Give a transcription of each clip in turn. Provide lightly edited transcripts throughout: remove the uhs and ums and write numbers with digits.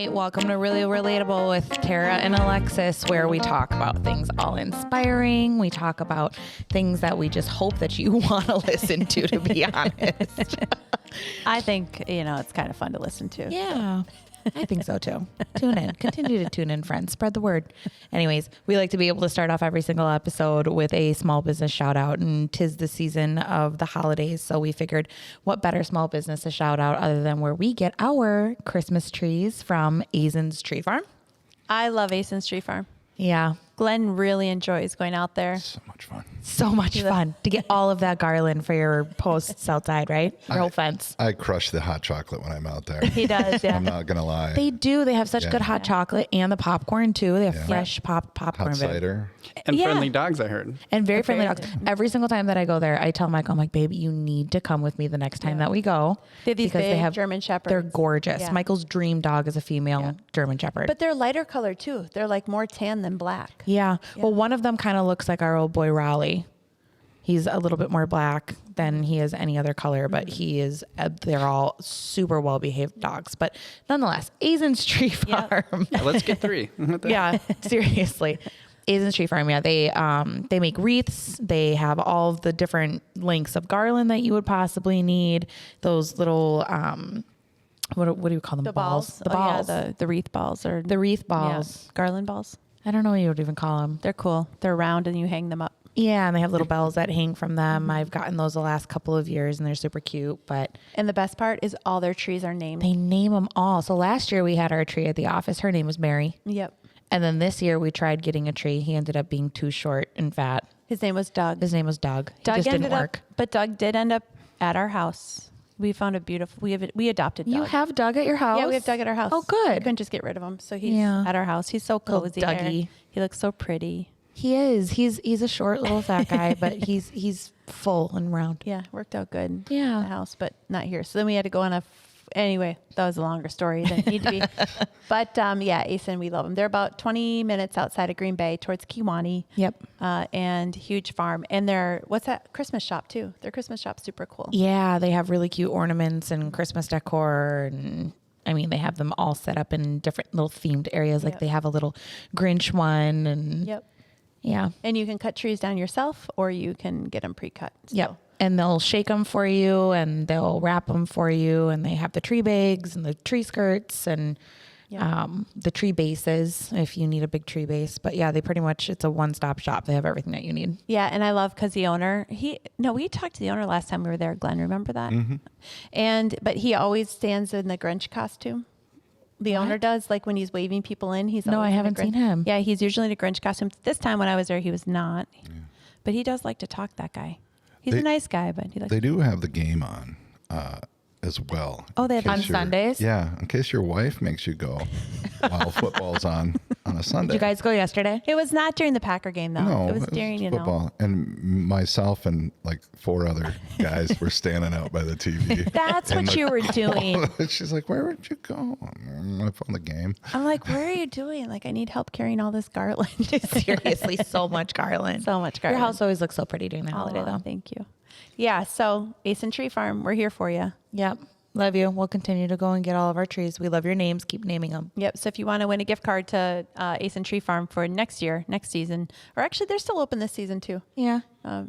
Hi, welcome to Really Relatable with Tara and Alexis, where we talk about things all inspiring. We talk about things that we just hope that you want to listen to be honest. I think, it's kind of fun to listen to. Yeah, I think so too. Tune in. Continue to tune in, friends. Spread the word. Anyways, we like to be able to start off every single episode with a small business shout out, and 'tis the season of the holidays. So we figured what better small business to shout out other than where we get our Christmas trees from Aizen's Tree Farm. I love Aizen's Tree Farm. Yeah. Glenn really enjoys going out there. So much fun. So much fun to get all of that garland for your posts outside, right? Your whole fence. I crush the hot chocolate when I'm out there. He does, yeah. I'm not going to lie. They do. They have such good hot chocolate and the popcorn too. They have fresh popcorn. Hot cider. And friendly dogs, I heard. And very friendly dogs. Every single time that I go there, I tell Michael, I'm like, babe, you need to come with me the next time that we go. They have these big German Shepherds. They're gorgeous. Yeah. Michael's dream dog is a female German Shepherd. But they're lighter color too. They're like more tan than black. Yeah. Well, one of them kind of looks like our old boy Raleigh. He's a little bit more black than he is any other color, but they're all super well-behaved dogs. But nonetheless, Aizen's Tree Farm. Yeah, let's get three. Yeah, seriously. Aizen's Tree Farm, yeah. They make wreaths. They have all of the different lengths of garland that you would possibly need. Those little, what do you call them? The balls. The balls. Yeah, the wreath balls. Or the wreath balls. Yeah, garland balls. I don't know what you would even call them. They're cool. They're round and you hang them up. Yeah, and they have little bells that hang from them. I've gotten those the last couple of years, and they're super cute. And the best part is all their trees are named. They name them all. So last year we had our tree at the office. Her name was Mary. Yep. And then this year we tried getting a tree. He ended up being too short and fat. His name was Doug. His name was Doug. Doug just didn't work. But Doug did end up at our house. We found a beautiful. We adopted Doug. You have Doug at your house? Yeah, we have Doug at our house. Oh, good. We couldn't just get rid of him, so he's at our house. He's so cozy. Little Dougie. He looks so pretty. He is. He's a short little fat guy, but he's full and round. Yeah, worked out good. Yeah. In the house, but not here. So then we had to go on anyway, that was a longer story than it needed to be. But Aizen, we love them. They're about 20 minutes outside of Green Bay towards Kewanee. Yep. And huge farm. And what's that? Christmas shop too. Their Christmas shop's super cool. Yeah, they have really cute ornaments and Christmas decor, and I mean, they have them all set up in different little themed areas. Like they have a little Grinch one, and yeah. And you can cut trees down yourself, or you can get them pre-cut. So. Yep. And they'll shake them for you, and they'll wrap them for you, and they have the tree bags and the tree skirts and the tree bases if you need a big tree base. But yeah, it's a one-stop shop. They have everything that you need. Yeah, and I love because the owner, we talked to the owner last time we were there, Glenn, remember that? Mm-hmm. But he always stands in the Grinch costume. The owner does, like when he's waving people in. I haven't seen him. Yeah, he's usually in a Grinch costume. This time when I was there, he was not. Yeah. But he does like to talk, that guy. He's a nice guy, but they do have the game on as well. Oh, they have on Sundays? Yeah, in case your wife makes you go while football's on a Sunday. Did you guys go yesterday? It was not during the Packer game, though. No, it was during, football. And myself and like 4 other guys were standing out by the TV. That's what you were doing. She's like, where would you go? I found the game. I'm like, where are you doing? Like, I need help carrying all this garland. Seriously, so much garland. So much garland. Your house always looks so pretty during the holiday, though. Thank you. Yeah, so Aizen Tree Farm, we're here for you. Yep. Love you. We'll continue to go and get all of our trees. We love your names. Keep naming them. Yep. So if you want to win a gift card to Aizen Tree Farm for next season, or actually they're still open this season too. Yeah.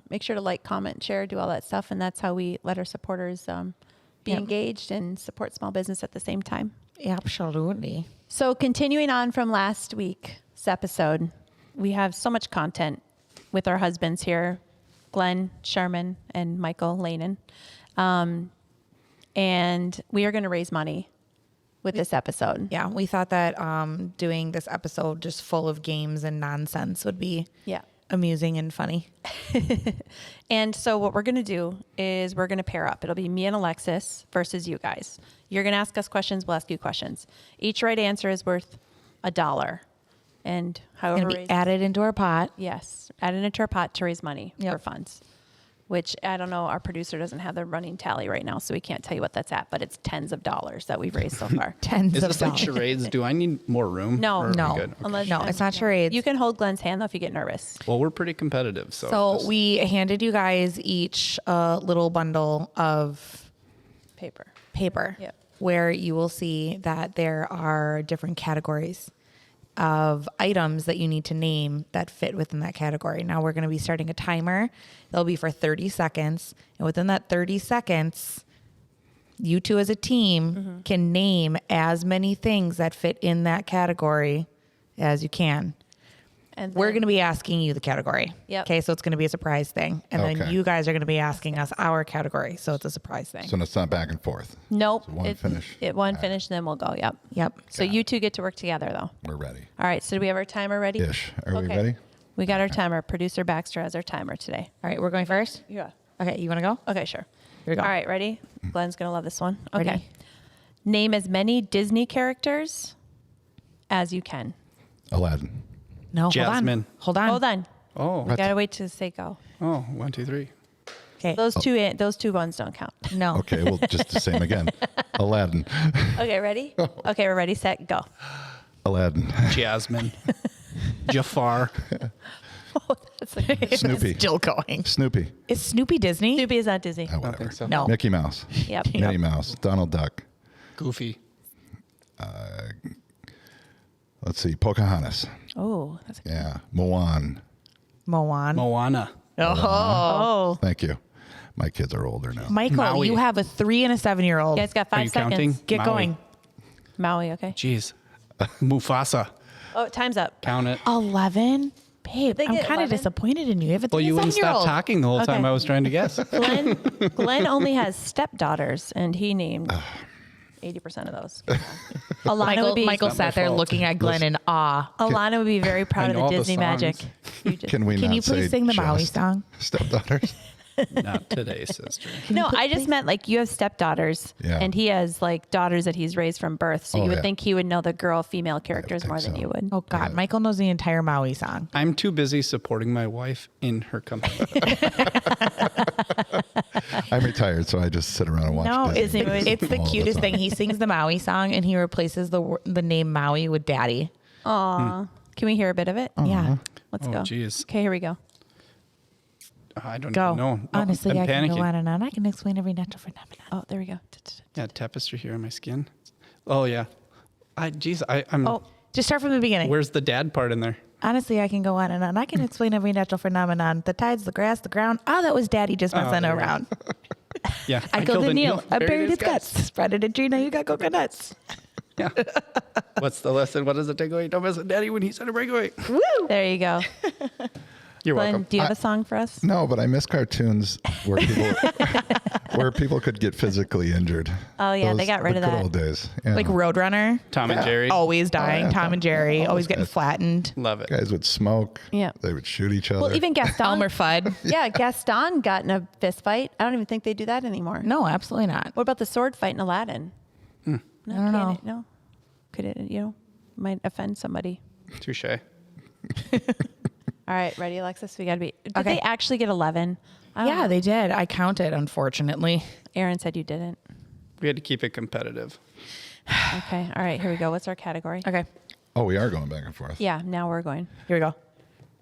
Make sure to like, comment, share, do all that stuff. And that's how we let our supporters be engaged and support small business at the same time. Absolutely. So continuing on from last week's episode, we have so much content with our husbands here, Glenn Sherman and Michael Lanen. And we are going to raise money with this episode. Yeah, we thought that doing this episode just full of games and nonsense would be amusing and funny. And so what we're going to do is we're going to pair up. It'll be me and Alexis versus you guys. You're going to ask us questions. We'll ask you questions. Each right answer is worth $1. And however it's going to be added into our pot. Yes, added into our pot to raise money for funds. Which I don't know, our producer doesn't have the running tally right now, so we can't tell you what that's at, but it's tens of dollars that we've raised so far. Is this like charades? Do I need more room? No. Okay. No, it's not charades. You can hold Glenn's hand though if you get nervous. Well, we're pretty competitive. So we handed you guys each a little bundle of Paper. Yep. where you will see that there are different categories of items that you need to name that fit within that category. Now we're going to be starting a timer. It'll be for 30 seconds. And within that 30 seconds, you two as a team can name as many things that fit in that category as you can. And We're then- going to be asking you the category. Yep. Okay, so it's going to be a surprise thing. And then Okay. you guys are going to be asking us our category. So it's a surprise thing. So it's not back and forth. Nope. So one finish. One finish, then we'll go. Yep. Yep. So you two get to work together, though. We're ready. All right. So do we have our timer ready? Ish. Are we Okay. ready? We got our timer. Producer Baxter has our timer today. All right, we're going first? Yeah. Okay, you want to go? Okay, sure. Here we go. All right, ready? Glenn's going to love this one. Okay. Ready? Name as many Disney characters as you can. Aladdin. No, Jasmine. Hold on. Hold on. Oh, We got to wait to say go. oh, 1, 2, 3. Okay. Those two ones don't count. No. Okay, well, just the same again. Aladdin. Okay, ready? Okay, we're ready, set, go. Aladdin. Jasmine. Jafar. That's like, Snoopy. Still going. Snoopy. Is Snoopy Disney? Snoopy is not Disney. Oh, I whatever. think so. No. Mickey Mouse. Yep. Minnie Mouse. Donald Duck. Goofy. Let's see. Pocahontas. Oh, that's a good. Yeah. Moan. Moana. Moana. Oh. Thank you. My kids are older now. Michael, Maui. you have a 3 and a 7-year-old. You guys got Are 5 you seconds. counting? Get Maui. going. Maui, okay. Jeez. Mufasa. Oh, time's up. Count it. 11? Babe, They I'm get kind of 11? disappointed in you. You have a 3 Well, you and a wouldn't stop 7-year-old. talking the whole time Okay. I was trying to guess. Glenn only has stepdaughters, and he named 80% of those. Alana would be Michael It's not my sat there fault. looking at Glenn in awe. Alana would be very proud of know the all the Disney magic. songs. You just- Can we Can not you please say sing the Maui just song? Stepdaughters? Not today, sister. No, I just meant like you have stepdaughters, Yeah. and he has like daughters that he's raised from birth. So Oh, you would yeah. think he would know the girl, female characters think more than so. you would. Oh, God. Michael knows the entire Maui song. I'm too busy supporting my wife in her company. I'm retired, so I just sit around and watch No, Disney it's, movies it's the all cutest time. thing. He sings the Maui song and he replaces the name Maui with Daddy. Aw. Can we hear a bit of it? Yeah. Let's Oh, go. jeez. Okay, here we go. I don't Go. even know. No, Honestly, I'm I can panicking. go on and on. I can explain every natural phenomenon. Oh, there we go. Yeah, tapestry here on my skin. Oh, yeah. I'm. Oh, Just start from the beginning. Where's the dad part in there? Honestly, I can go on and on. I can explain every natural phenomenon. The tides, the grass, the ground. Oh, that was Daddy just messing there we go. around. Yeah. I killed a Neil. I buried his guts. Spread it a tree. Now you got coconuts. Yeah. What's the lesson? What does it take away? Don't mess with Daddy when he's on a breakaway. there you go. You're Glenn, welcome. do you have a song for us? No, but I miss cartoons where people could get physically injured. Oh, yeah, they got rid of the good that. old days. Yeah. Like Roadrunner. Tom and Jerry. Always dying. yeah, Tom and Jerry. Always getting guys. flattened. Love it. Guys would smoke. Yeah. They would shoot each other. Well, even Gaston. Elmer Fudd. Yeah, Gaston got in a fist fight. I don't even think they do that anymore. No, absolutely not. What about the sword fight in Aladdin? No, I don't know. No. Could it, might offend somebody. Touche. All right, ready, Alexis? We got to be. Did Okay. they actually get 11? I don't Yeah, know. they did. I counted, unfortunately. Aaron said you didn't. We had to keep it competitive. Okay. All right, here we go. What's our category? Okay, Oh, we are going back and forth. Yeah, now we're going. here we go.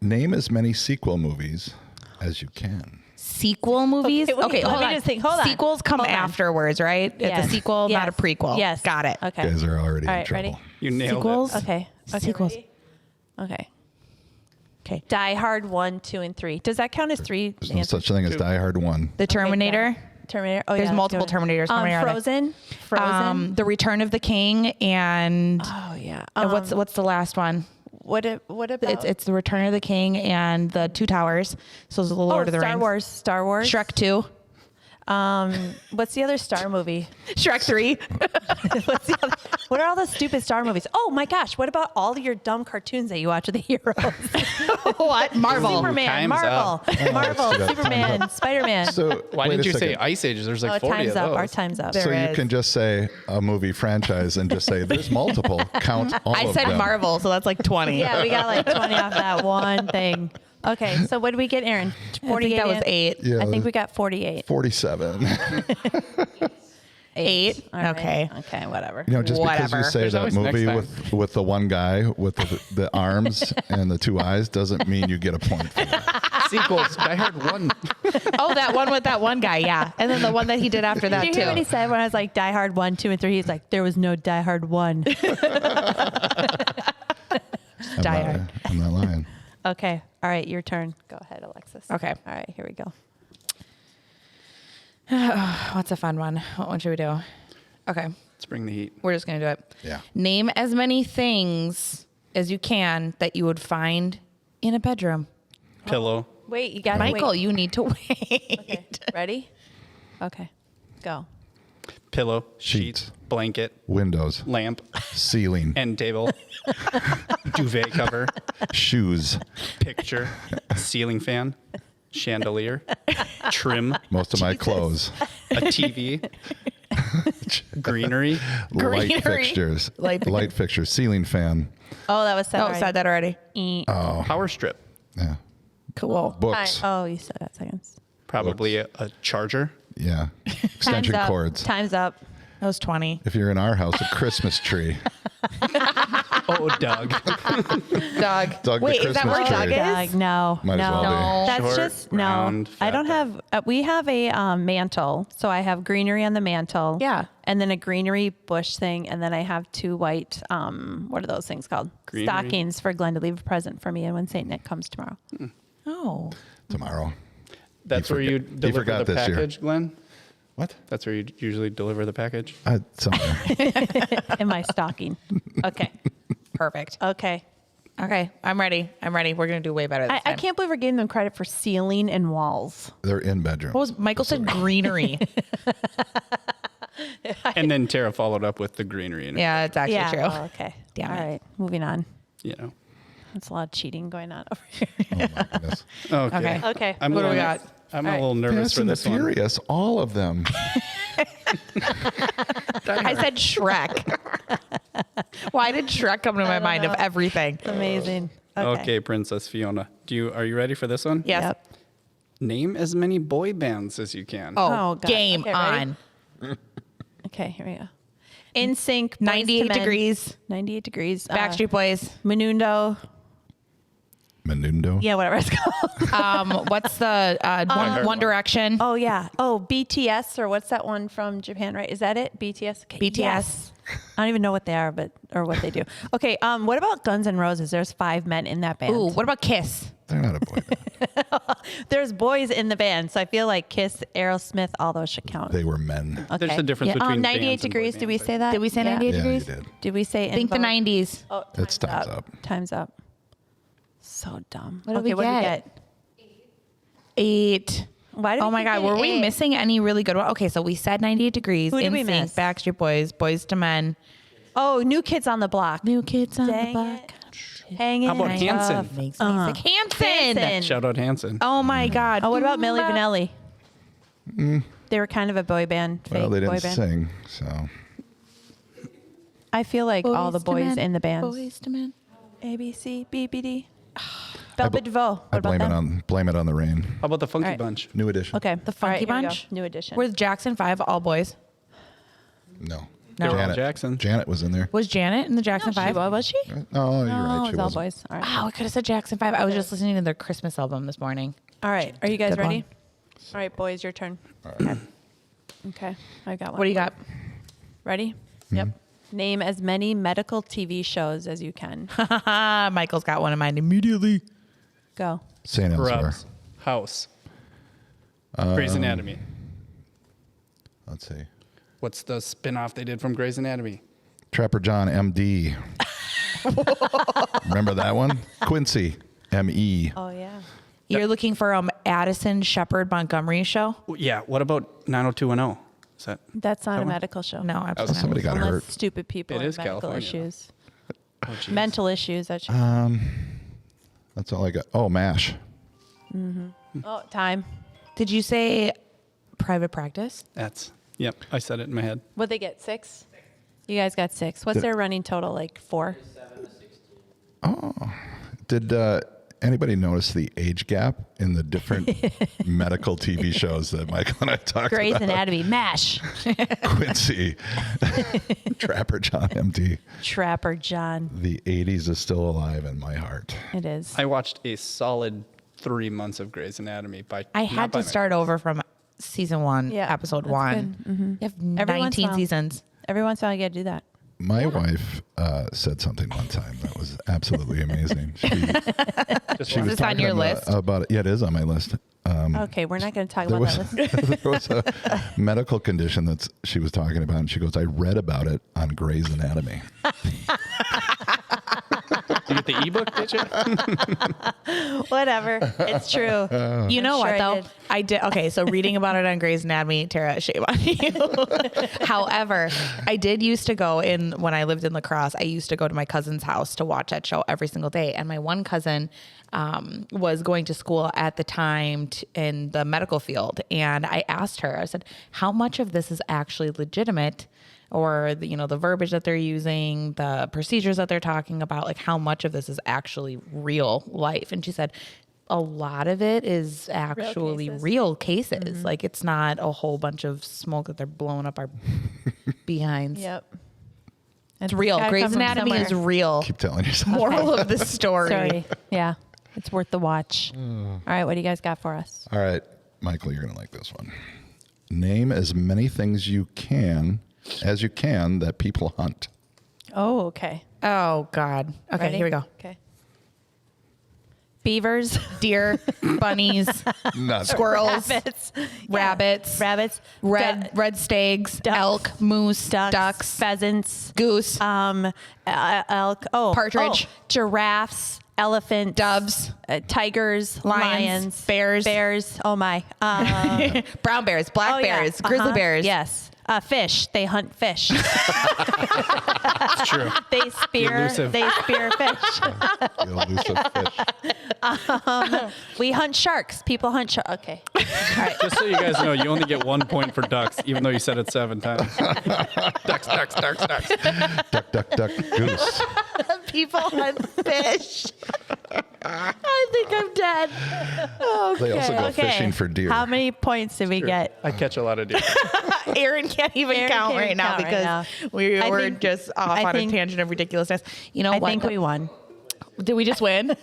Name as many sequel movies as you can. Sequel movies? Okay, wait, Okay, let hold me on. just think. Hold on. Sequels come Hold on. afterwards, right? It's Yes. a sequel, not a Yes. prequel. Yes. Got it. Okay. You guys are already All in right, trouble. ready? You nailed Sequels? it. Okay. Sequels. ready? Okay. Okay. Die Hard 1, 2, and 3. Does that count as 3? There's no such thing as Die Hard 1. The Terminator. Terminator. Oh, There's yeah, multiple let's go. Terminators coming out. Frozen. Frozen. The Return of the King and oh yeah. what's the last one? What about It's the Return of the King and the Two Towers. So it's the Lord of the Star Rings. Wars. Star Wars. Shrek 2. What's the other Star movie? Shrek 3. What's the other? What are all the stupid Star movies? Oh my gosh! What about all your dumb cartoons that you watch with the heroes? What? Marvel. Superman, time's Marvel, up. Marvel, see that. Superman, Spider-Man. So Why wait didn't a you say second. Ice Ages? There's like Oh, 40 time's of up. those. Our time's up. There So you is. can just say a movie franchise and just say there's multiple. Count all I of said them. Marvel, so that's like 20. Yeah, we got like 20 off that one thing. Okay, so what did we get, Aaron? I think that was 8. Yeah, I think we got 48. 47. 8. All right. Okay. Okay, whatever. You know, just because Whatever. you say There's that always next movie time. with the one guy with the arms and the 2 eyes doesn't mean you get a point for that. Sequels. Die Hard 1. Oh, that one with that one guy, yeah. And then the one that he did after that Did you too. hear what he said when I was like Die Hard 1, 2, and 3? He's like, there was no Die Hard 1. I'm not lying. Okay. All right, your turn. Go ahead, Alexis. Okay. All right, here we go. What's a fun one? What one should we do? Okay. Let's bring the heat. We're just going to do it. Yeah. Name as many things as you can that you would find in a bedroom. Pillow. Wait, you got to Michael, wait. you need to wait. Okay. Ready? Okay. Go. Pillow. Sheets. Sheets. Blanket. Windows, Lamp. ceiling, End table. Duvet cover. shoes. Picture. Ceiling fan. Chandelier. Trim. Most of my clothes, A TV. Greenery. light Greenery. fixtures, Light fixtures, ceiling fan. Oh, that was said Oh, already. said that already. Power strip. Yeah. Cool. Books. Oh, you said that seconds. Probably a charger. Yeah. Extension Time's up. cords. Time's up. That was 20. If you're in our house, a Christmas tree. Oh, Doug. Dog. Doug the Wait, is that Christmas where tree. Doug is? No. Might as no. well be. No. That's Short, just round, no. I don't fat have. We have a mantle, so I have greenery on the mantle. Yeah. And then a greenery bush thing, and then I have 2 white. What are those things called? Greenery. Stockings for Glenn to leave a present for me, and when Saint Nick comes tomorrow. Oh. Tomorrow. That's He where you forgot- he deliver forgot the this year. package, Glenn? What? That's where you usually deliver the package? Somewhere. In my stocking. Okay. Perfect. Okay. Okay. I'm ready. We're going to do way better this I time. can't believe we're giving them credit for ceiling and walls. They're in bedrooms. What was Michael said greenery. And then Tara followed up with the greenery. Yeah, it's actually yeah. true. Oh, okay. Damn All it. right. Moving on. You know. That's a lot of cheating going on over here. Oh my goodness. Okay. Okay. Okay. I'm What do a we little- got? I'm All a right. little nervous Fast for and the this one. Furious, all of them. I said Shrek. Why did Shrek come to my mind of everything? Amazing. Okay, Princess Fiona. Are you ready for this one? Yes. Yep. Name as many boy bands as you can. Oh, Oh, God. game Okay, ready? on. Okay, here we go. In sync. 98 degrees. 98 degrees. Backstreet Boys. Menudo. Menudo. Yeah, whatever it's called. What's the One Direction? Oh, yeah. Oh, BTS, or what's that one from Japan, right? Is that it? BTS? Okay, BTS. yes. I don't even know what they are, or what they do. Okay, what about Guns N' Roses? There's 5 men in that band. Ooh, what about Kiss? They're not a boy band. There's boys in the band, so I feel like Kiss, Aerosmith, all those should count. They were men. Okay. There's a difference between 98 bands and boy degrees. Did we bands, say that? Did we say 98 Yeah, degrees? you did. Did we say? Think the invoke? 90s. Oh, It's time's up. Time's up. So dumb. What did okay, we what did we get? get? 8. Why did Oh we my keep God, getting were we 8? missing any really good ones? Okay, so we said 98 degrees. Who did we NSYNC, miss? Backstreet Boys, Boys to Men, Oh, New Kids on the Block. New Kids on Dang the Block. it. Hanging. How about Hanson? Makes me sick. Hanson. Hanson. Shout out Hanson. Oh my God. Oh, what about Milli Vanilli? They were kind of a boy band. Fake Well, they boy didn't band. sing, so I feel like all the to boys Men, in the bands. Boys to Men. A, B, C, B, B, D. Velvet DeVoe. What I about blame them? it on the rain. How about the Funky All right. Bunch? New edition. Okay. The Funky All right, here we go. Bunch? New edition. Were Jackson 5 all boys? No. No. They're all Jackson. Janet was in there. Was Janet in the Jackson 5? Was she? Oh, you're No, right. it She was all was. boys. All right. Oh, I could have said Jackson 5. I was just listening to their Christmas album this morning. All right. Are you guys Good one. ready? All right, boys, your turn. Okay. I got one. What do you got? Ready? Yep. Name as many medical TV shows as you can. Michael's got one in mind immediately. Go. St. Elsewhere. Scrubs. House. Grey's Anatomy. Let's see. What's the spin-off they did from Grey's Anatomy? Trapper John, MD. Remember that one? Quincy, ME. Oh, yeah. You're looking for Addison Shepherd Montgomery show? Yeah. What about 90210? Is that? That's not That a one? medical show. No, absolutely not. Somebody got Unless hurt. stupid people It have is medical California, though. issues. Oh, geez. Mental issues. That should. That's all I got. Oh, MASH. Oh, time. Did you say private practice? That's. Yep. I said it in my head. What'd they get? 6? You guys got 6. What's their running total? Like 4? Did anybody notice the age gap in the different medical TV shows that Michael and I talked Grey's about? Anatomy, MASH, Quincy, Trapper John MD. Trapper John. The 80s is still alive in my heart. It is. I watched a solid 3 months of Grey's Anatomy. I had to start over from season 1, Yeah, episode that's 1. good. Mm-hmm. You have Every once in a 19 while. seasons. Every once in a while, you got to do that. My wife said something one time that was absolutely amazing. She Is was this on talking your about, list? about it. Yeah, it is on my list. Okay, we're not going to talk There about was, that. Listen. there was a medical condition that she was talking about, and she goes, I read about it on Grey's Anatomy. You get the ebook, did you? Whatever. It's true. You know I'm what, sure though? I did. Okay, so reading about it on Grey's Anatomy, Tara, shame on you. However, I did used to go in, when I lived in La Crosse, I used to go to my cousin's house to watch that show every single day. And my one cousin was going to school at the time in the medical field. And I asked her, I said, how much of this is actually legitimate? Or the verbiage that they're using, the procedures that they're talking about, like how much of this is actually real life? And she said, a lot of it is actually real cases. Mm-hmm. Like it's not a whole bunch of smoke that they're blowing up our behinds. Yep. It's real. Grey's Anatomy is real. Keep telling yourself. Moral of the story. Sorry. Yeah. It's worth the watch. All right. What do you guys got for us? All right, Michael, you're going to like this one. Name as many things as you can that people hunt. Oh, okay. Oh God. Okay, Ready? here we go. Okay. Beavers, Deer, bunnies, Nuts. squirrels, rabbits, rabbits, rabbits, red stags, elk, moose, ducks, pheasants, goose, elk, Partridge. giraffes, elephant, doves, tigers, lions, bears. Oh my, brown bears, black bears, grizzly bears. Yes. Fish. They hunt fish. It's true. They spear Elusive. fish. The elusive fish. We hunt sharks. People hunt sharks. Okay. All right. Just so you guys know, you only get 1 point for ducks, even though you said it 7 times. Ducks, ducks, ducks, ducks. Duck, duck, duck, goose. People hunt fish. I think I'm dead. They also go fishing for deer. How many points did we get? I catch a lot of deer. Aaron can't even count right now because we I were think- just off I on a think- tangent of ridiculousness. You know I what? think we won. Did we just win?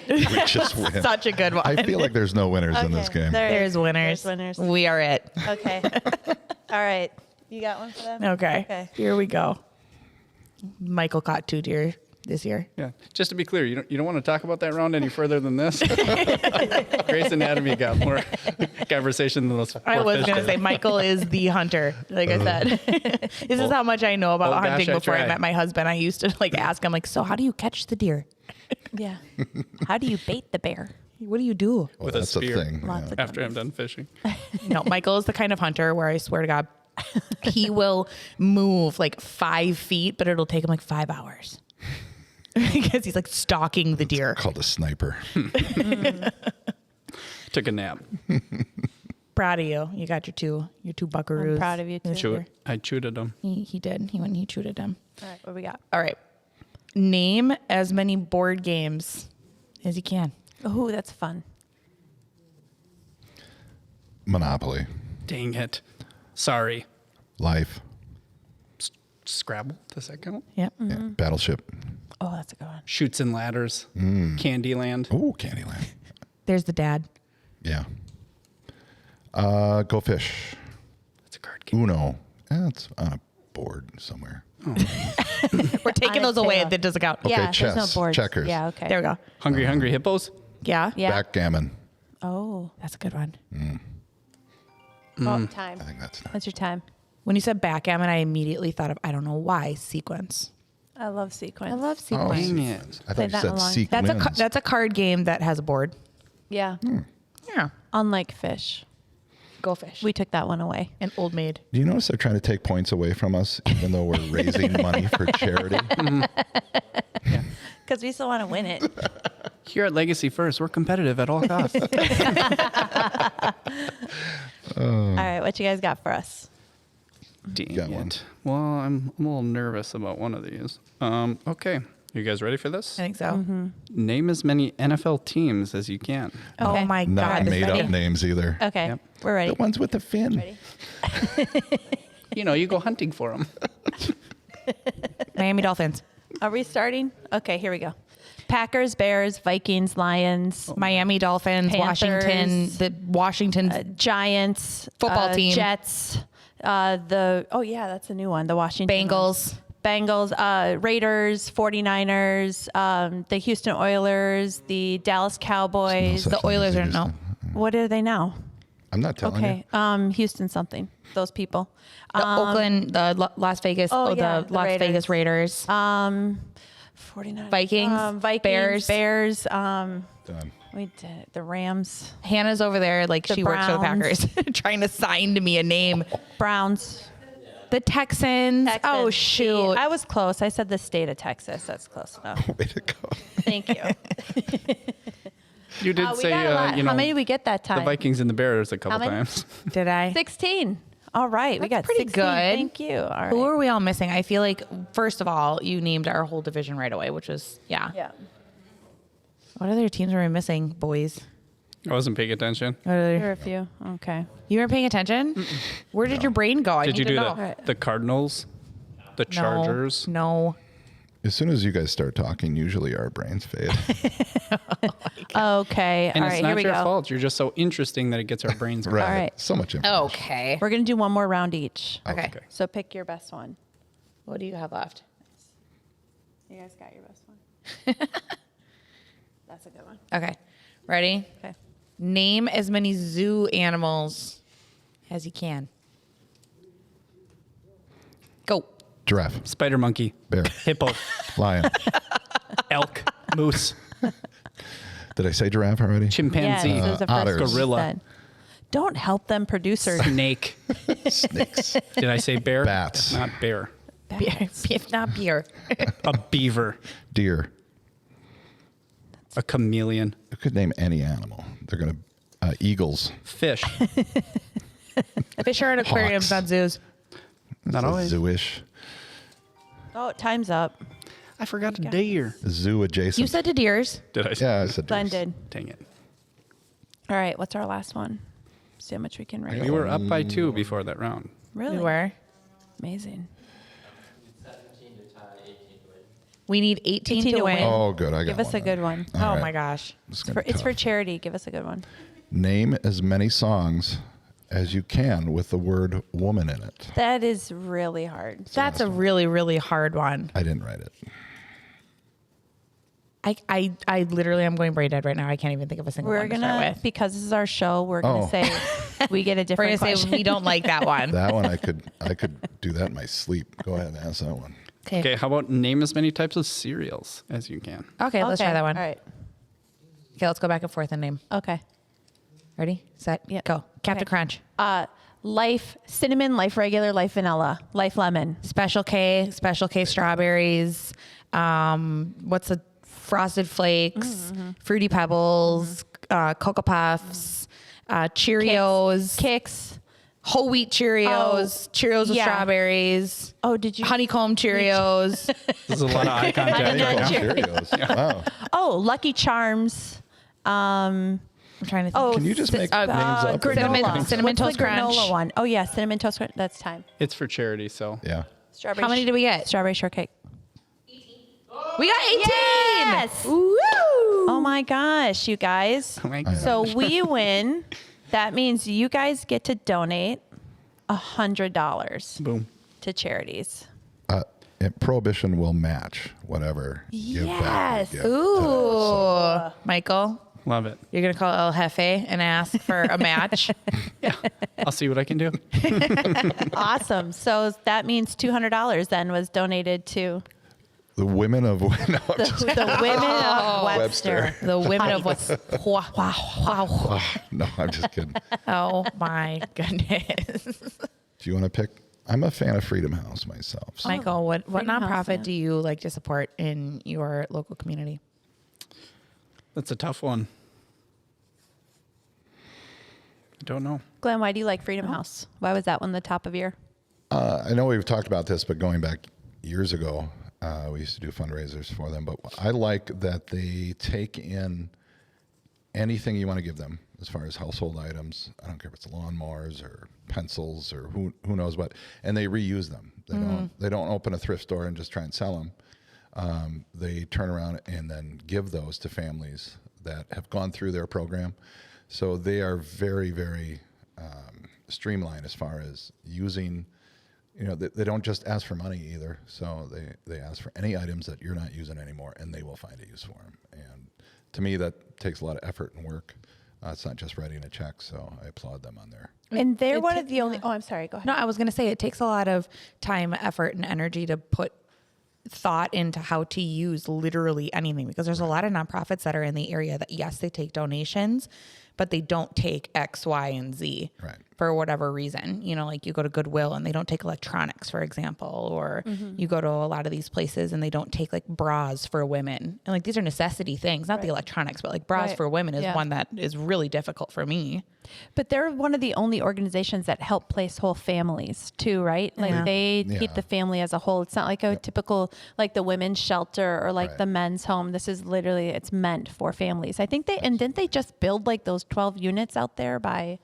We just win. Such a good one. I feel like there's no winners in this game. There's winners. There's winners. We are it. Okay. All right. You got one for them? Okay. Okay. Here we go. Michael caught 2 deer this year. Yeah. Just to be clear, you don't want to talk about that round any further than this. Grey's Anatomy got more conversation than those. I was fish going to did. say Michael is the hunter. Like I said, this is how much I know about Oh, gosh, hunting I before I tried. met my husband. I used to ask him so how do you catch the deer? Yeah. How do you bait the bear? What do you do? Well, With a that's spear. a thing. Lots yeah. of After I'm done fishing. No, Michael is the kind of hunter where I swear to God, he will move 5 feet, but it'll take him 5 hours. Because he's stalking the deer. Called a sniper. Took a nap. Proud of you. You got your two buckaroos. I'm proud of you, too. this year. I chewed at them. He did. He went and he chewed at him. All right. What we got? All right. Name as many board games as you can. Oh, that's fun. Monopoly. Dang it. Sorry. Life. Scrabble. Does that count? Yep. Yeah. Battleship. Oh, that's a good one. Shoots and ladders. Candyland. Oh, Candyland. There's the dad. Yeah. Go fish. That's a card game. Uno. It's on a board somewhere. We're taking On a those away. table. That doesn't count. Okay, Yeah, there's no chess, boards. checkers. Yeah, okay. There we go. Hungry, hungry hippos. Yeah. Yeah. Backgammon. Oh. That's a good one. Oh, time. I think that's What's your time? When you said backgammon, I immediately thought of, I don't know why, sequence. I love sequence. I love Oh, sequence. Dang it. I Played thought you that said one. sequence. That's a card game that has a board. Yeah. Yeah. Unlike fish. Go fish. We took that one away. An Old Maid. Do you notice they're trying to take points away from us, even though we're raising money for charity? Because we still want to win it. Here at Legacy First, we're competitive at all costs. All right. What you guys got for us? Dang Got it. one. Well, I'm a little nervous about one of these. Okay. You guys ready for this? I think so. Name as many NFL teams as you can. Okay. Oh my Not God. made ready? up names either. Okay, Yep. we're ready. The ones with the fin. Ready? You know, you go hunting for them. Miami Dolphins. Are we starting? Okay, here we go. Packers, Bears, Vikings, Lions, Miami Dolphins, Panthers, Washington, the Washington Giants, Football team. Jets, that's a new one. The Washington Bengals. Raiders, 49ers, the Houston Oilers, the Dallas Cowboys. No such The Oilers thing as are Houston. What are they now? I'm not telling you. Okay, Houston something. Those people. The Oakland, the Las Vegas, Oh, the yeah, the Las Raiders. Vegas Raiders. 49. Vikings, Vikings, Bears. Done. We did it. The Rams, Hannah's over there, like The she works for the Browns. Packers, trying to sign to me a name. Browns. The Texans. Oh Texans. shoot! I was close. I said the state of Texas. That's close enough. Way to go. Thank you. You did we say, got a lot. you know, How many did we get that time? the Vikings and the Bears a couple many? times. Did I? 16. All right. we That's got pretty 16. good. Thank you. All right. Who are we all missing? I feel like first of all, you named our whole division right away, which was yeah. Yeah. What other teams were we missing, boys? I wasn't paying attention. What other- There are a few. Okay. You weren't paying attention? Where did your brain go? I Did need you to do know. the Cardinals, the Chargers? No. As soon as you guys start talking, usually our brains fade. Okay. And All it's right. not Here we your go. fault. You're just so interesting that it gets our brains going. Right. All right. So much information. Okay. We're going to do one more round each. Okay. Okay. So pick your best one. What do you have left? You guys got your best one? That's a good one. Okay. Ready? Okay. Name as many zoo animals as you can. Go. Giraffe, Spider monkey, bear, hippo, lion. elk, moose, Did I say giraffe already? chimpanzee, Yes, it was the first otters. one you Gorilla. said. Don't help them, producers. snake. Snakes. Did I say bear? Bats. Not bear. Beer. If not beer. A beaver, Deer. a chameleon, You could name any animal. They're going to, eagles. fish. Fish are in aquariums, Hawks. not zoos. Not That's always. Zoo-ish. Oh, time's up. I forgot a deer. Zoo adjacent. You said to deers. Did I say? Yeah, I said Glenn deers. did. Dang it. All right. What's our last one? See how much we can rate. We were up by 2 before that round. Really? We were. Amazing. We need 18 to win. Oh, good. I got Give us one a then. good one. All Oh right. my gosh. This is It's gonna for, be it's for tough. charity. Give us a good one. Name as many songs as you can with the word woman in it. That is really hard. That's a really, really hard one. I didn't write it. I literally am going brain dead right now. I can't even think of a single We're one to start gonna, with. because this is our show, we're gonna Oh. say we get a We're different gonna say question. we don't like that one. That one I could do that in my sleep. Go ahead and ask that one. Okay, how about name as many types of cereals as you can? Okay, let's try that one. All right. Okay, let's go back and forth and name. Okay. Ready, set, Yep. go. Captain Okay. Crunch. Life cinnamon, life regular, life vanilla, life lemon. Special K strawberries. What's the Frosted Flakes, Fruity Pebbles, Cocoa Puffs, Cheerios, Kicks. whole wheat Cheerios, Cheerios with yeah. strawberries, Oh, did you? honeycomb Cheerios. There's a lot of eye contact right now. Cheerios. Wow. Oh, Lucky Charms. I'm trying to think. Oh, Can you just make names up? granola. Cinnamon What's Toast the Crunch. granola one? Oh yeah, cinnamon toast crunch. That's time. It's for charity, so. Yeah. Strawberry. How many did we get? Strawberry shortcake. We got 18. Yes. Woo! Oh my gosh, you guys. Oh my God. So we win. That means you guys get to donate $100 Boom. to charities. Prohibition will match whatever. Give back we Yes. give. Ooh, Michael, Love it. you're gonna call El Jefe and ask for a match. I'll see what I can do. Awesome. So that means $200 then was donated to The women of no, I'm just- the women of Webster. The women of what's wow. no, I'm just kidding. Oh my goodness. Do you want to pick? I'm a fan of Freedom House myself. So Michael, what Freedom House, nonprofit yeah. do you like to support in your local community? That's a tough one. I don't know. Glenn, why do you like Freedom House? Why was that one the top of your? I know we've talked about this, but going back years ago, We used to do fundraisers for them, but I like that they take in anything you want to give them as far as household items. I don't care if it's lawnmowers or pencils or who knows what, and they reuse them. They don't open a thrift store and just try and sell them. They turn around and then give those to families that have gone through their program. So they are very, very streamlined as far as using. They don't just ask for money either. So they ask for any items that you're not using anymore, and they will find a use for them. And to me, that takes a lot of effort and work. It's not just writing a check, so I applaud them on there. And they're one of the only. Oh, I'm sorry. Go ahead. No, I was going to say it takes a lot of time, effort, and energy to put thought into how to use literally anything, because there's a lot of nonprofits that are in the area that, yes, they take donations, but they don't take X, Y, and Z for whatever reason. Like you go to Goodwill and they don't take electronics, for example, or you go to a lot of these places and they don't take like bras for women. And like these are necessity things, not the electronics, but like bras for women is one that is really difficult for me. But they're one of the only organizations that help place whole families too, right? Like they keep the family as a whole. It's not like a typical, like the women's shelter or like the men's home. This is literally, it's meant for families. I think didn't they just build like those 12 units out there or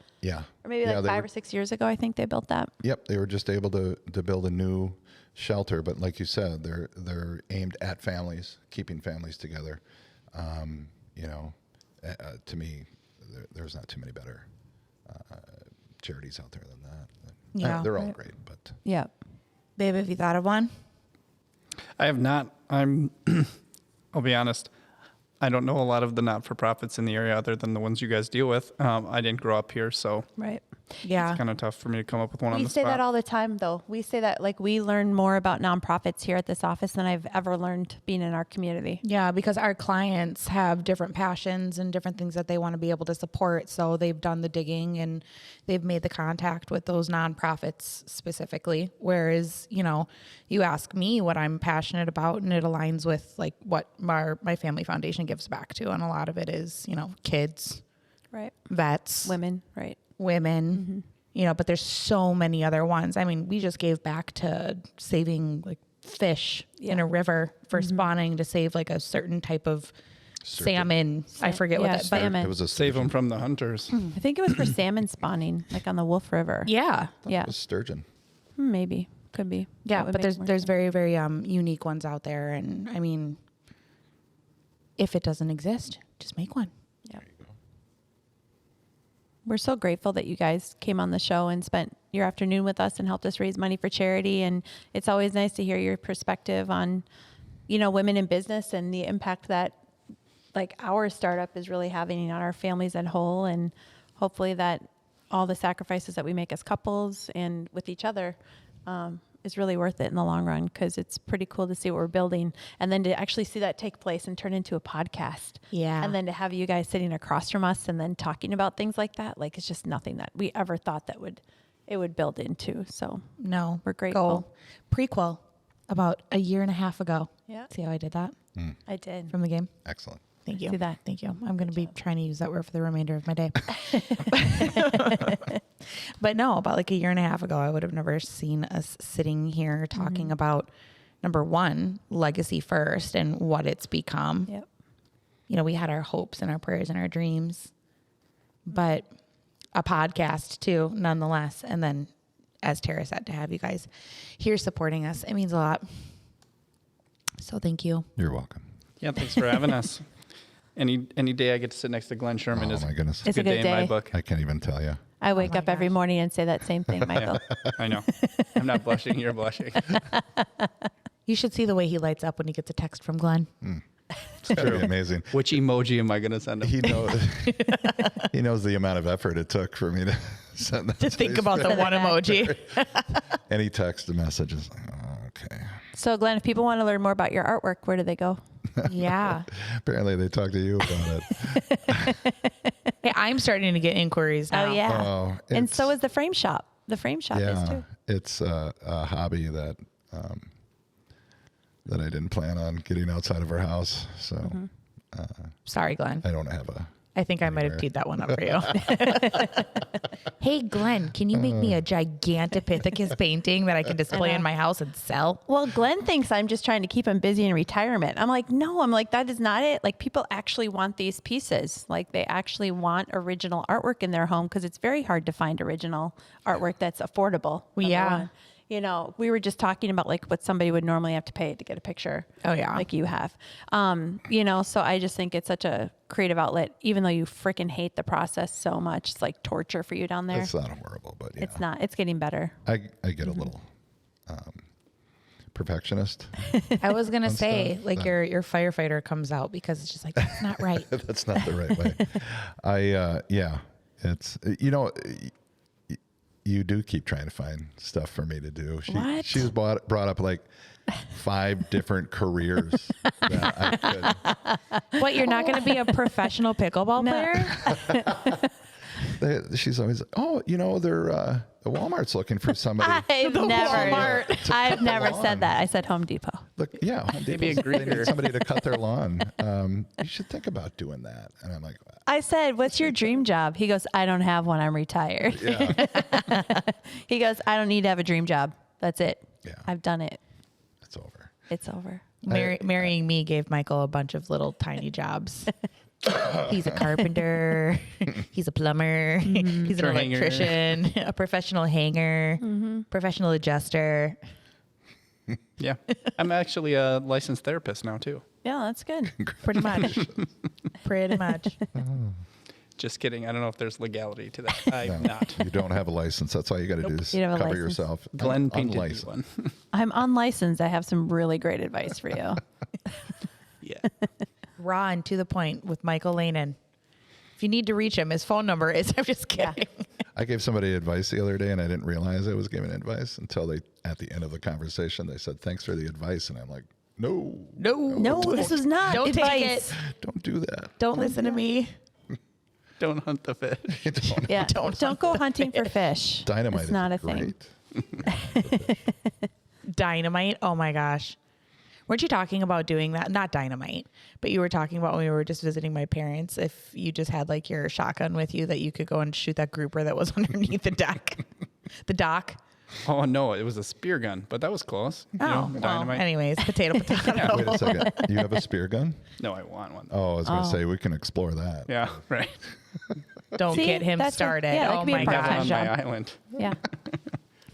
maybe like 5 or 6 years ago, I think they built that. Yep. They were just able to build a new shelter. But like you said, they're aimed at families, keeping families together. To me, there's not too many better charities out there than that. Yeah, they're all great, but Babe, have you thought of one? I have not. I'll be honest. I don't know a lot of the not-for-profits in the area other than the ones you guys deal with. I didn't grow up here, so Yeah. it's kind of tough for me to come up with one on the spot. We say that all the time, though. We say that like we learn more about nonprofits here at this office than I've ever learned being in our community. Yeah, because our clients have different passions and different things that they want to be able to support. So they've done the digging and they've made the contact with those nonprofits specifically. Whereas, you ask me what I'm passionate about and it aligns with like what my family foundation gives back to. And a lot of it is, kids, Right. vets, Women, right. women, but there's so many other ones. I mean, we just gave back to saving like fish in a river for spawning to save like a certain type of salmon. I forget what that, but salmon. it was a Save them from the hunters. I think it was for salmon spawning, like on the Wolf River. yeah. Yeah. It was sturgeon. Maybe. Could be. Yeah, That would but make there's more sense. very, very unique ones out there. And I mean, if it doesn't exist, just make one. Yeah. We're so grateful that you guys came on the show and spent your afternoon with us and helped us raise money for charity. And it's always nice to hear your perspective on, women in business and the impact that like our startup is really having on our families at whole. And hopefully that all the sacrifices that we make as couples and with each other is really worth it in the long run, because it's pretty cool to see what we're building and then to actually see that take place and turn into a podcast. Yeah. And then to have you guys sitting across from us and then talking about things like that, like it's just nothing that we ever thought that it would build into. So No, we're grateful. Prequel about a year and a half ago. Yeah. See how I did that I did. from the game? Excellent. Thank you. See that? Thank you. I'm going to be trying to use that word for the remainder of my day. But no, about like a year and a half ago, I would have never seen us sitting here talking about, number one, legacy first and what it's become. Yep. We had our hopes and our prayers and our dreams, but a podcast too, nonetheless. And then, as Tara said, to have you guys here supporting us, it means a lot. So thank you. You're welcome. Yeah, thanks for having us. Any day I get to sit next to Glenn Sherman is Oh my goodness. It's a good in my day. book. I can't even tell you. I wake my up every gosh. morning and say that same thing, Michael. I know. I'm not blushing. You're blushing. You should see the way he lights up when he gets a text from Glenn. It's pretty amazing. Which emoji am I going to send him? He knows. He knows the amount of effort it took for me to send that. To think about the one emoji. Any text message is like, oh, okay. So Glenn, if people want to learn more about your artwork, where do they go? Yeah. Apparently they talked to you about it. Hey, I'm starting to get inquiries now. Oh yeah. Oh, And it's- so is the frame shop. The frame shop is too. It's a hobby that I didn't plan on getting outside of our house. So Sorry, Glenn. I don't have I think I might have teed that one up for you. Hey, Glenn, can you make me a Gigantopithecus painting that I can display in my house and sell? Well, Glenn thinks I'm just trying to keep him busy in retirement. I'm like, no, that is not it. Like, people actually want these pieces. Like, they actually want original artwork in their home because it's very hard to find original artwork that's affordable. Well, yeah. One. You know, we were just talking about like what somebody would normally have to pay to get a picture. Oh, yeah. Like you have. You know, so I just think it's such a creative outlet, even though you freaking hate the process so much. It's like torture for you down there. It's not horrible, but yeah. It's not. It's getting better. I get a little perfectionist. I was going to say, stuff. like, your firefighter comes out because it's just like, that's not right. That's not the right way. It's, you know, you do keep trying to find stuff for me to do. What? She was brought up like 5 different careers that I could. What, you're not going to be a professional pickleball player? She's always, oh, you know, the Walmart's looking for somebody. I've never lawn. said that. I said Home Depot. Look, yeah, Home Maybe a Depot's- they greeter. need somebody to cut their lawn. You should think about doing that. And I'm like, I said, what's your dream job? He goes, I don't have one. I'm retired. yeah, He goes, I don't need to have a dream job. That's it. Yeah. I've done it. it's over. It's over. Marrying me gave Michael a bunch of little tiny jobs. He's a carpenter. He's a plumber. He's an Door hanger. electrician, a professional hanger, professional adjuster. Yeah. I'm actually a licensed therapist now, too. Yeah, that's good. Pretty much. Pretty much. Just kidding. I don't know if there's legality to that. I'm No, not. You don't have a license. That's all you got to do is You don't have a cover license. yourself. Glenn I'm painted me unlicensed. one. I'm unlicensed. I have some really great advice for you. Yeah. Raw and to the point with Michael Lanen. If you need to reach him, his phone number is, I'm just kidding. I gave somebody advice the other day, and I didn't realize I was giving advice until at the end of the conversation, they said, "Thanks for the advice," and I'm like, "No, No, this is not Don't take advice. it. don't do that. Don't listen to me. Don't hunt the fish. Don't. Yeah, don't go hunting for fish. Dynamite It's is not a thing. great. Dynamite. Oh my gosh. Weren't you talking about doing that? Not dynamite, but you were talking about when we were just visiting my parents, if you just had like your shotgun with you, that you could go and shoot that grouper that was underneath the deck, the dock. Oh, no. It was a spear gun, but that was close. You know, Well, dynamite. anyways, potato. Wait a second. You have a spear gun? No, I want one. Oh, I was going to say we can explore that. Yeah, right. Don't See, get him that's a- started. yeah, that Oh could be a my I have part-time it gosh. on job. my island. Yeah.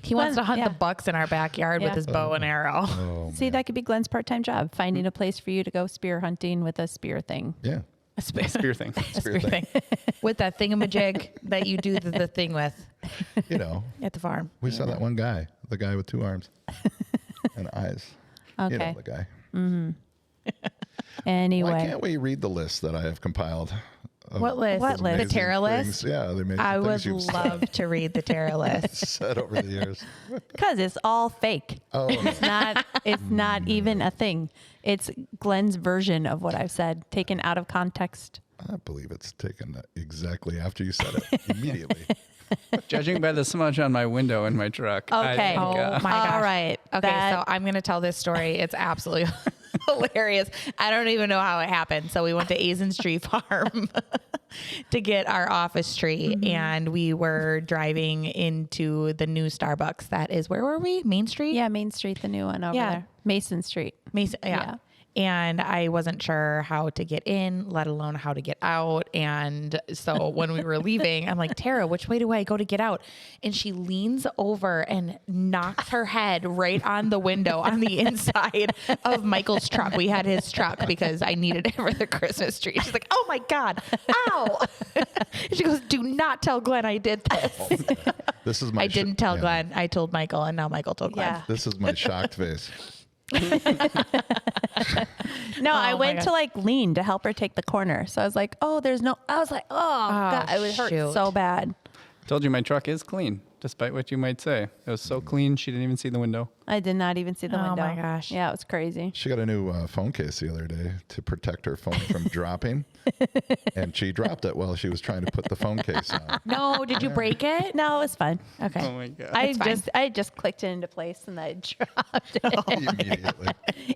He wants to hunt Yeah. the bucks in our backyard with Yeah. his bow and arrow. Oh, See, that could be Glenn's part-time job, finding a place for you to go spear hunting with a spear thing. yeah. A spear, Spear thing. Spear thing. with that thingamajig that you do the thing with You know, at the farm. we saw that one guy, the guy with 2 arms and eyes. You Okay. know the guy. Anyway. Why can't we read the list that I have compiled? of What list? What list? The amazing Tara things- list? Yeah, the amazing I would things you've love to read the Tara list. said over the years. Because it's all fake. Oh, It's not even a thing. It's Glenn's version of what I've said, taken out of context. I believe it's taken exactly after you said it immediately. Judging by the smudge on my window in my truck. I Okay. think, Oh my All gosh. right. Okay, That- so I'm going to tell this story. It's absolutely hilarious. I don't even know how it happened. So we went to Azen Street Farm to get our office tree, and we were driving into the new Starbucks. That is, where were we? Main Street? Yeah, Main Street, the new one over Yeah. there. Mason Street. Mason, yeah. Yeah. And I wasn't sure how to get in, let alone how to get out. And so when we were leaving, I'm like, Tara, which way do I go to get out? And she leans over and knocks her head right on the window on the inside of Michael's truck. We had his truck because I needed it for the Christmas tree. She's like, oh my God, ow. She goes, do not tell Glenn I did this. This is my I didn't tell yeah. Glenn. I told Michael, and now Michael told Glenn. Yeah. This is my shocked face. No, I Oh, went my to like lean to help her take the corner. So I was like, oh, there's no, I was like, oh, God, it would hurt shoot. so bad. Told you my truck is clean, despite what you might say. It was so clean, she didn't even see the window. I did not even see the Oh, window. my gosh. Yeah, it was crazy. She got a new phone case the other day to protect her phone from dropping, and she dropped it while she was trying to put the phone case on. No, did you break it? No, it was fine. Okay. Oh my God. I just clicked it into place and I dropped it Immediately.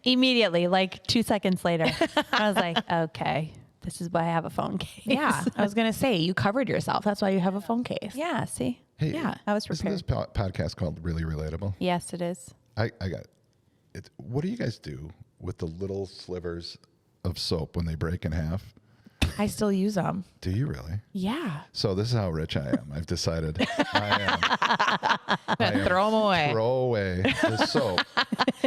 immediately, like 2 seconds later. I was like, okay, This is why I have a phone case. Yeah, I was gonna say you covered yourself. That's why you have a phone case. Yeah. See. Hey, Yeah, I was isn't prepared. this podcast called Really Relatable? Yes, it is. I got it. What do you guys do with the little slivers of soap when they break in half? I still use them. Do you really? Yeah, So this is how rich I am. I've decided I am throw them away. throw away the soap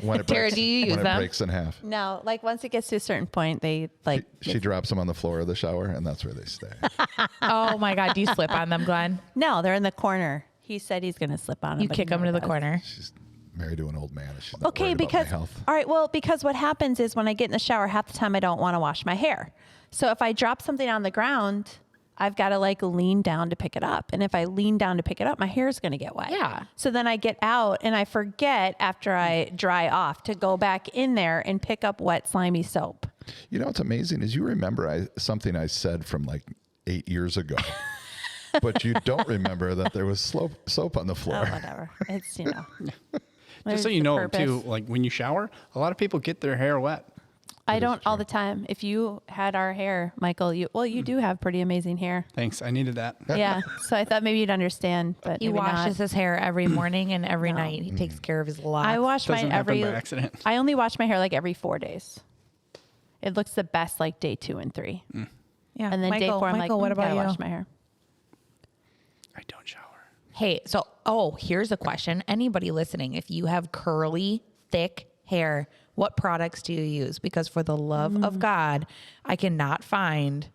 when it Tara, breaks, do you use when it them? breaks in half. No, like once it gets to a certain point, they like. She drops them on the floor of the shower, and that's where they stay. Oh my God, do you slip on them, Glenn? No, they're in the corner. He said he's going to slip on them. You but kick he them to never the does. corner. She's married to an old man, and she's not Okay, worried because about my health. all right, well, because what happens is when I get in the shower, half the time I don't want to wash my hair. So if I drop something on the ground, I've got to like lean down to pick it up. And if I lean down to pick it up, my hair is going to get wet. Yeah. So then I get out and I forget after I dry off to go back in there and pick up wet, slimy soap. You know what's amazing is you remember something I said from like 8 years ago, but you don't remember that there was soap on the Oh, floor. whatever. It's, Just there's so you the know, purpose. too, like when you shower, a lot of people get their hair wet. I don't all the time. If you had our hair, Michael, you do have pretty amazing hair. Thanks. I needed that. Yeah. So I thought maybe you'd understand, but He maybe washes not. his hair every morning and every night. He takes care of his locks. I wash Doesn't mine happen every. by accident. I only wash my hair like every 4 days. It looks the best like day 2 and 3, Yeah. and then day 4 I'm like, what about gotta you? wash my hair. I don't shower. Hey, so here's a question. Anybody listening, if you have curly, thick hair, what products do you use? Because for the love of God, I cannot find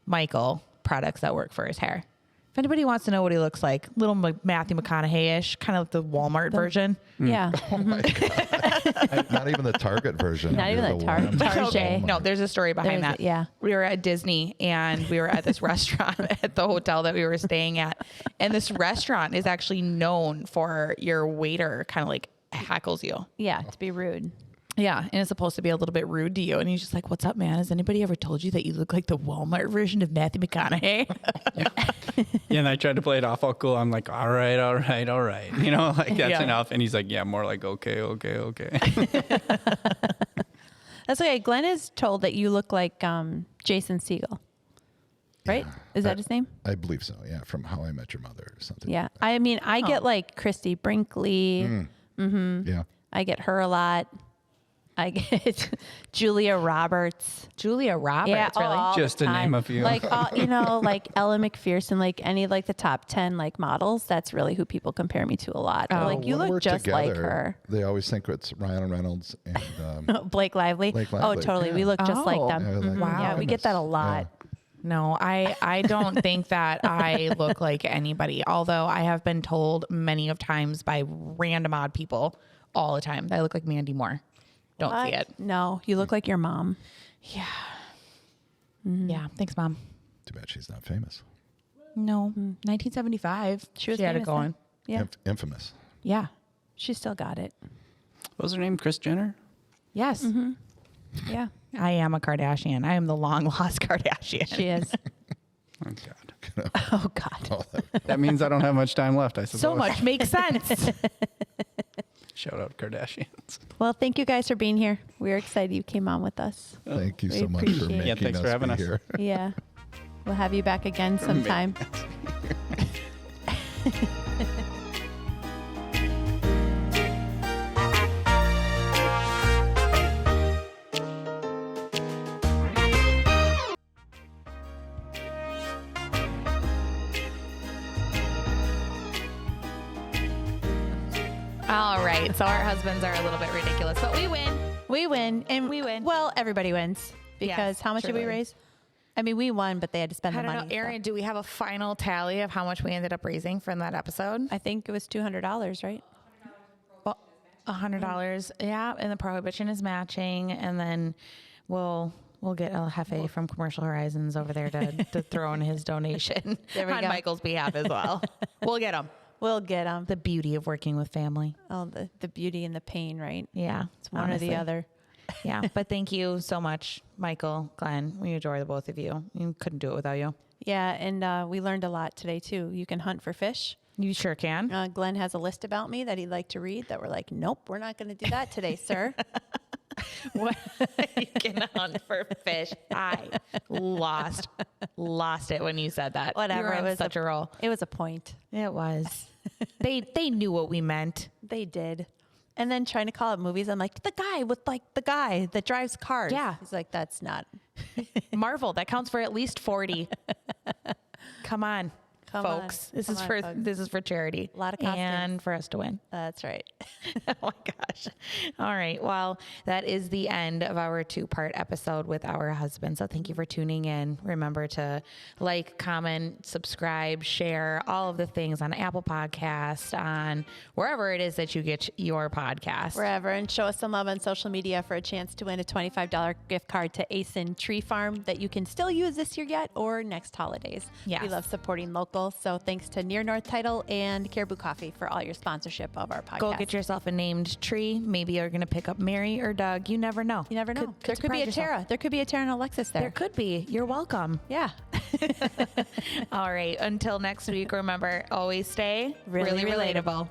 Michael products that work for his hair. If anybody wants to know what he looks like, little Matthew McConaughey-ish, kind of like the Walmart version. Yeah. Oh my God. Not even the Target version. Not even You're the one. Target. No, there's a story behind There's that. yeah. We were at Disney and we were at this restaurant at the hotel that we were staying at. And this restaurant is actually known for your waiter kind of like heckles you. Yeah. To be rude. Yeah. And it's supposed to be a little bit rude to you. And he's just like, what's up, man? Has anybody ever told you that you look like the Walmart version of Matthew McConaughey? Yeah, and I tried to play it off all cool. I'm like, all right. You know, like that's Yeah. enough. And he's like, yeah, more like, okay. That's okay. Glenn is told that you look like Jason Segel. Right? Is that his name? I believe so. Yeah, from How I Met Your Mother or something. Yeah. I mean, I get like Christy Brinkley. Yeah. I get her a lot. I get Julia Roberts. Julia Roberts, Yeah, really? all the Just to time. name a few. Like, like Ella McPherson, like any of like the top 10 like models. That's really who people compare me to a lot. They're like, you When we're look just like together, her. They always think it's Ryan Reynolds and Blake Lively. Blake Oh, Lively, totally. yeah. We look just like Oh. them. Yeah, like, Mhm. Wow. Yeah, we get that a lot. No, I don't think that I look like anybody. Although I have been told many of times by random odd people all the time that I look like Mandy Moore. Don't see it. No, you look like your mom. Yeah. Yeah. Thanks, Mom. Too bad she's not famous. No. 1975. She was had it famous going. then. Yeah, Infamous. Yeah. she still got it. What was her name? Kris Jenner? Yes. Yeah, I am a Kardashian. I am the long lost Kardashian. she is. Oh, God. Oh God. That means I don't have much time left, I suppose. So much makes sense. Shout out Kardashians. Well, thank you guys for being here. We're excited you came on with us. Thank you We so much for appreciate it. making Yeah, thanks us for having be us. here. Yeah, we'll have you back again sometime. All right. So our husbands are a little bit ridiculous, but we win. We win, and We win. Well, everybody wins because Yes, how much did we truly. raise? I mean, we won, but they had to spend I the don't money. know. Aaron, do we have a final tally of how much we ended up raising from that episode? I think it was $200, right? Well, $100. Yeah. And the Prohibition is matching. And then we'll get El Jefe from Commercial Horizons over there to throw in his donation There we on go. Michael's behalf as well. We'll get him. We'll get them. The beauty of working with family. Oh, the beauty and the pain, right? Yeah. It's one or the other. Yeah. But thank you so much, Michael, Glenn. We adore the both of you. We couldn't do it without you. Yeah, and we learned a lot today too. You can hunt for fish. You sure can. Glenn has a list about me that he'd like to read that we're like, nope, we're not going to do that today, sir. What? You can hunt for fish. I lost it when you said that. Whatever. You were It on was such a roll. It was a point. It was. They knew what we meant. They did. And then trying to call it movies, I'm like, the guy that drives cars. Yeah. He's like, that's not. Marvel, that counts for at least 40. Come on, folks. This is for charity. A lot of costumes. and for us to win. That's right. Oh my gosh. All right. Well, that is the end of our 2-part episode with our husband. So thank you for tuning in. Remember to like, comment, subscribe, share, all of the things on Apple Podcast, on wherever it is that you get your podcast. Wherever. And show us some love on social media for a chance to win a $25 gift card to Asen Tree Farm that you can still use this year yet or next holidays. Yes. We love supporting local. So thanks to Near North Title and Caribou Coffee for all your sponsorship of our podcast. Go get yourself a named tree. Maybe you're going to pick up Mary or Doug. You never know. You never know. There could be a surprise Tara. yourself. There could be a Tara and Alexis there. There could be. You're welcome. Yeah. All right. Until next week, remember, always stay Really really relatable. relatable.